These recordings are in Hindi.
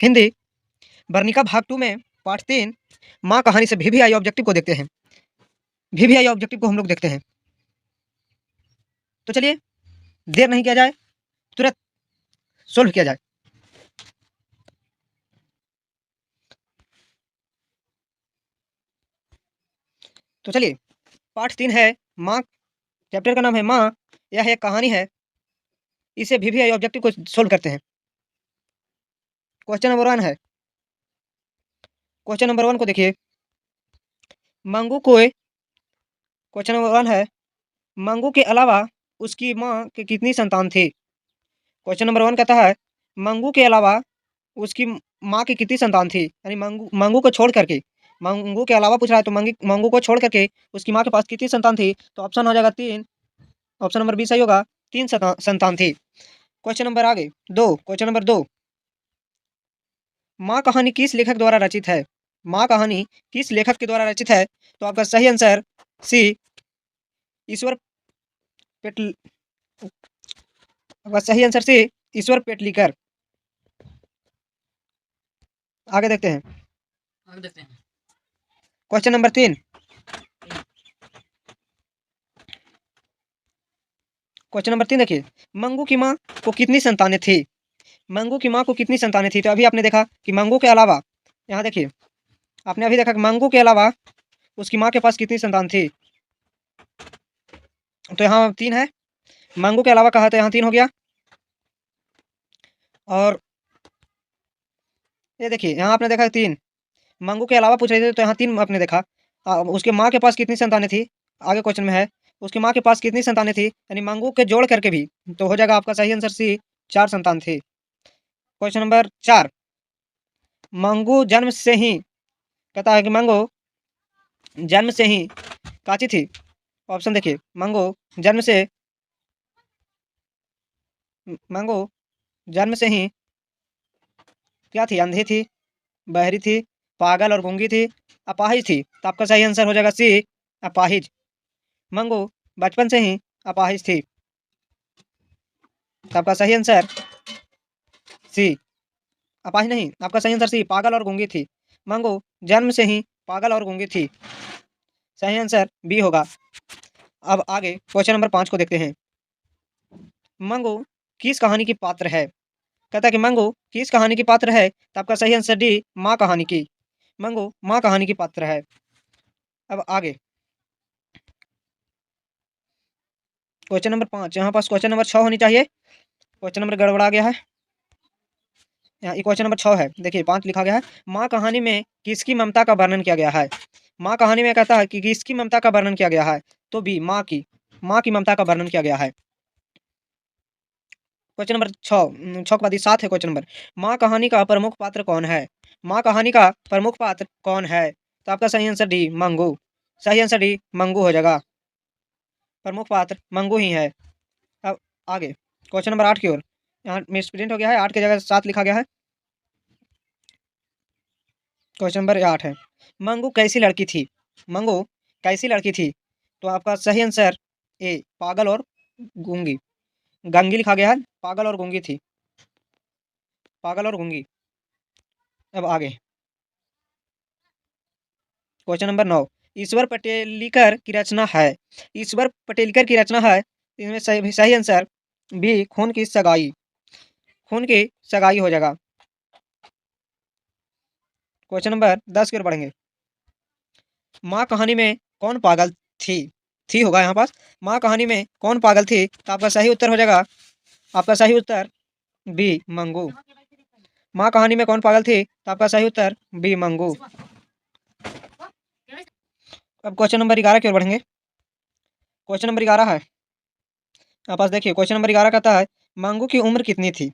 हिंदी वर्णिका भाग 2 में पार्ट 3 माँ कहानी से वीवीआई ऑब्जेक्टिव को देखते हैं। वीवीआई ऑब्जेक्टिव को हम लोग देखते हैं। तो चलिए देर नहीं किया जाए, तुरंत सोल्व किया जाए। तो चलिए पार्ट 3 है माँ, चैप्टर का नाम है माँ, यह एक कहानी है। इसे वीवीआई ऑब्जेक्टिव को सोल्व करते हैं। क्वेश्चन नंबर 1 है। क्वेश्चन नंबर 1 को देखिए। मंगू को क्वेश्चन नंबर 1 है, मंगू के अलावा उसकी माँ के कितनी संतान थी? क्वेश्चन नंबर 1 कहता है मंगू के अलावा उसकी माँ की कितनी संतान थी, यानी मंगू मंगू को छोड़ करके, मंगू के अलावा पूछ रहा है तो मंगू को छोड़ करके उसकी माँ के पास कितनी संतान थी? तो ऑप्शन हो जाएगा 3। ऑप्शन नंबर बी सही होगा, 3 संतान थी। क्वेश्चन नंबर आगे 2। क्वेश्चन नंबर 2, माँ कहानी किस लेखक द्वारा रचित है? माँ कहानी किस लेखक के द्वारा रचित है? तो आपका सही आंसर सी, ईश्वर पेटल आपका सही आंसर सी, ईश्वर पेटलीकर। आगे देखते हैं। Question number 3। क्वेश्चन नंबर 3 देखिए, मंगू की माँ को कितनी संतानें थी? मंगू की माँ को कितनी संतानें थी? तो अभी आपने देखा कि मंगू के अलावा, यहाँ देखिए आपने अभी देखा कि मंगू के अलावा उसकी माँ के पास कितनी संतान थी? तो यहाँ 3 है। मंगू के अलावा कहा तो यहाँ 3 हो गया। और ये देखिए यहाँ आपने देखा 3, मंगू के अलावा पूछ रहे थे तो यहाँ 3 आपने देखा। उसके माँ के पास कितनी संतानें थी? आगे क्वेश्चन में है उसकी माँ के पास कितनी संतानें थी, यानी मंगू के जोड़ करके भी तो हो जाएगा आपका सही आंसर सी, 4 संतान थी। क्वेश्चन नंबर 4, मंगू जन्म से ही, कहता है कि मंगू जन्म से ही काची थी? ऑप्शन देखिए, मंगू जन्म से मंगू जन्म से ही क्या थी? अंधी थी, बहरी थी, पागल और गूंगी थी, अपाहिज थी। तो आपका सही आंसर हो जाएगा सी, अपाहिज। मंगू बचपन से ही अपाहिज थी। तो आपका सही आंसर सी, अपाहिज नहीं, आपका सही आंसर सी, पागल और गूंगी थी। मंगू जन्म से ही पागल और गूंगी थी। सही आंसर बी होगा। अब आगे क्वेश्चन नंबर 5 को देखते हैं। मंगू किस कहानी की पात्र है? कहता है कि मंगू किस कहानी की पात्र है? तो आपका सही आंसर डी, माँ कहानी की। मंगू माँ कहानी की पात्र है। अब आगे क्वेश्चन नंबर 5, यहाँ पास क्वेश्चन नंबर 6 होनी चाहिए। क्वेश्चन नंबर गड़बड़ा गया है। यहाँ ये क्वेश्चन नंबर 6 है। देखिए 5 लिखा गया है, माँ कहानी में किसकी ममता का वर्णन किया गया है? माँ कहानी में कहता है कि किसकी ममता का वर्णन किया गया है? तो बी, माँ की। माँ की ममता का वर्णन किया गया है। क्वेश्चन नंबर 6 के बाद 7 है क्वेश्चन नंबर, माँ कहानी का प्रमुख पात्र कौन है? माँ कहानी का प्रमुख पात्र कौन है? तो आपका सही आंसर डी, मंगू। सही आंसर डी, मंगू हो जाएगा। प्रमुख पात्र मंगू ही है। अब आगे क्वेश्चन नंबर 8 की ओर, यहाँ मिसप्रिंट हो गया है, 8 की जगह 7 लिखा गया है। क्वेश्चन नंबर 8 है, मंगू कैसी लड़की थी? मंगू कैसी लड़की थी? तो आपका सही आंसर ए, पागल और गूंगी। गंगी लिखा गया है, पागल और गूंगी थी। पागल और गूंगी। अब आगे क्वेश्चन नंबर 9, ईश्वर पटेलकर की रचना है। ईश्वर पटेलकर की रचना है, इसमें सही सही आंसर बी, खून की सगाई। खून की सगाई हो जाएगा। क्वेश्चन नंबर 10 की ओर बढ़ेंगे। माँ कहानी में कौन पागल थी? थी होगा यहाँ पास। माँ कहानी में कौन पागल थी? तो आपका सही उत्तर हो जाएगा, आपका सही उत्तर बी, मंगू। माँ कहानी में कौन पागल थी? तो आपका सही उत्तर बी, मंगू। अब क्वेश्चन नंबर 11 की ओर बढ़ेंगे। क्वेश्चन नंबर 11 है, आप पास देखिए क्वेश्चन नंबर 11 कहता है मंगू की उम्र कितनी थी?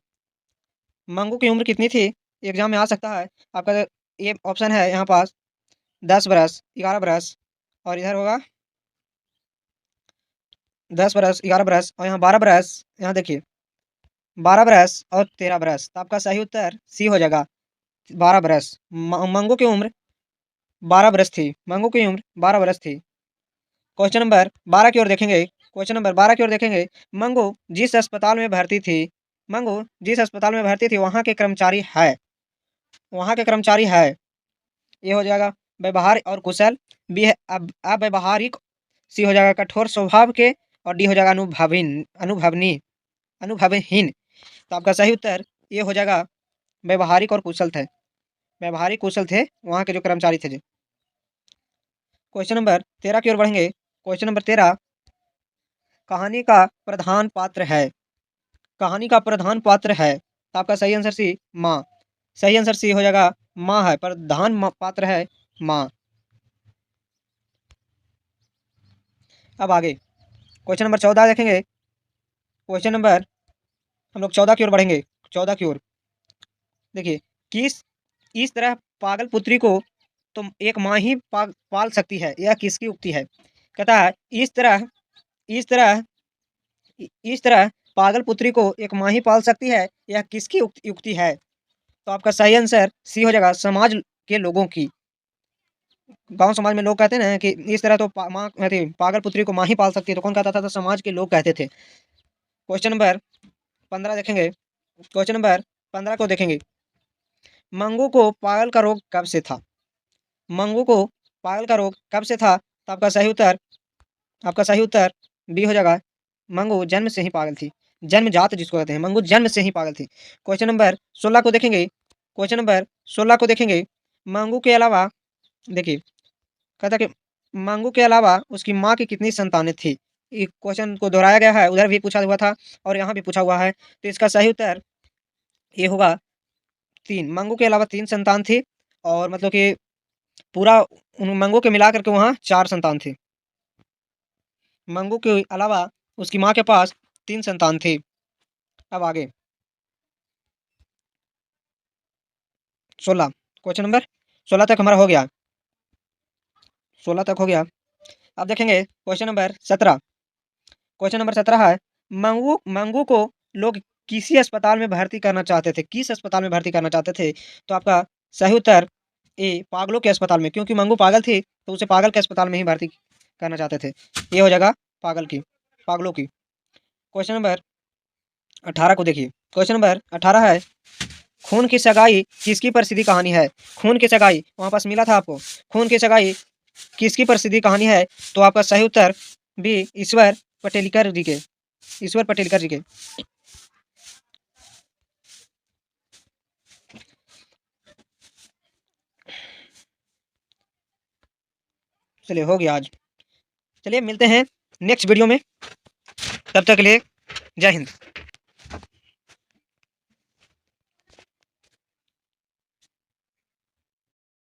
मंगू की उम्र कितनी थी? एग्जाम में आ सकता है आपका। ये ऑप्शन है यहाँ पास 10 बरस, 11 बरस, और इधर होगा 10 बरस, 11 बरस, और यहाँ 12 बरस। यहाँ देखिए 12 बरस और 13 बरस। तो आपका सही उत्तर सी हो जाएगा, 12 बरस। मंगू की उम्र 12 बरस थी। मंगू की उम्र 12 बरस थी। क्वेश्चन नंबर 12 की ओर देखेंगे। क्वेश्चन नंबर 12 की ओर देखेंगे, मंगू जिस अस्पताल में भर्ती थी, मंगू जिस अस्पताल में भर्ती थी वहाँ के कर्मचारी है। वहाँ के कर्मचारी है। ए हो जाएगा व्यवहार और कुशल। बी है अव्यवहारिक। सी हो जाएगा कठोर स्वभाव के। और डी हो जाएगा अनुभवहीन। तो आपका सही उत्तर ये हो जाएगा व्यवहारिक और कुशल थे। व्यवहारिक कुशल थे वहाँ के जो कर्मचारी थे। क्वेश्चन नंबर 13 की ओर बढ़ेंगे। क्वेश्चन नंबर 13, कहानी का प्रधान पात्र है। कहानी का प्रधान पात्र है तो आपका सही आंसर सी माँ। सही आंसर सी हो जाएगा माँ है, पात्र है माँ। अब आगे क्वेश्चन नंबर 14 देखेंगे। क्वेश्चन नंबर हम लोग 14 की ओर बढ़ेंगे। 14 की ओर देखिए, किस इस तरह पागल पुत्री को तुम एक माँ ही पाल सकती है, यह किसकी उक्ति है। कहता है इस तरह पागल पुत्री को एक माँ ही पाल सकती है, यह किसकी युक्ति है। तो आपका सही आंसर सी हो जाएगा समाज के लोगों की। गांव समाज में लोग कहते हैं ना कि इस तरह तो पागल पुत्री को माँ ही पाल सकती है, तो कौन कहता था? तो समाज के लोग कहते थे। क्वेश्चन नंबर 15 देखेंगे। क्वेश्चन नंबर 15 को देखेंगे। मंगू को पागल का रोग कब से था। मंगू को पागल का रोग कब से था। तो आपका सही उत्तर बी हो जाएगा। मंगू जन्म से ही पागल थी। जन्मजात जिसको कहते हैं, मंगू जन्म से ही पागल थी। क्वेश्चन नंबर 16 को देखेंगे। क्वेश्चन नंबर 16 को देखेंगे। मंगू के अलावा देखिए, कहता कि मंगू के अलावा उसकी माँ की कितनी संतानें थी। ये क्वेश्चन को दोहराया गया है, उधर भी पूछा हुआ था और यहाँ भी पूछा हुआ है। तो इसका सही उत्तर ये होगा 3। मंगू के अलावा 3 संतान थी और मतलब कि पूरा उन मंगू के मिला करके वहाँ 4 संतान थे। मंगू के अलावा उसकी माँ के पास 3 संतान थे। अब आगे 16, क्वेश्चन नंबर 16 तक हमारा हो गया। 16 तक हो गया। अब देखेंगे क्वेश्चन नंबर 17। क्वेश्चन नंबर 17 है, मंगू मंगू को लोग किसी अस्पताल में भर्ती करना चाहते थे। किस अस्पताल में भर्ती करना चाहते थे। तो आपका सही उत्तर ए पागलों के अस्पताल में, क्योंकि मंगू पागल थी तो उसे पागल के अस्पताल में ही भर्ती करना चाहते थे। ये हो जाएगा पागलों की। क्वेश्चन नंबर 18 को देखिए। क्वेश्चन नंबर 18 है, खून की सगाई किसकी प्रसिद्धि कहानी है। खून की सगाई वहां पास मिला था आपको। खून की सगाई किसकी प्रसिद्धि कहानी है। तो आपका सही उत्तर बी ईश्वर पटेलकर जी के। ईश्वर पटेलकर जी के। चलिए हो गया आज। चलिए मिलते हैं नेक्स्ट वीडियो में, तब तक के लिए जय हिंद।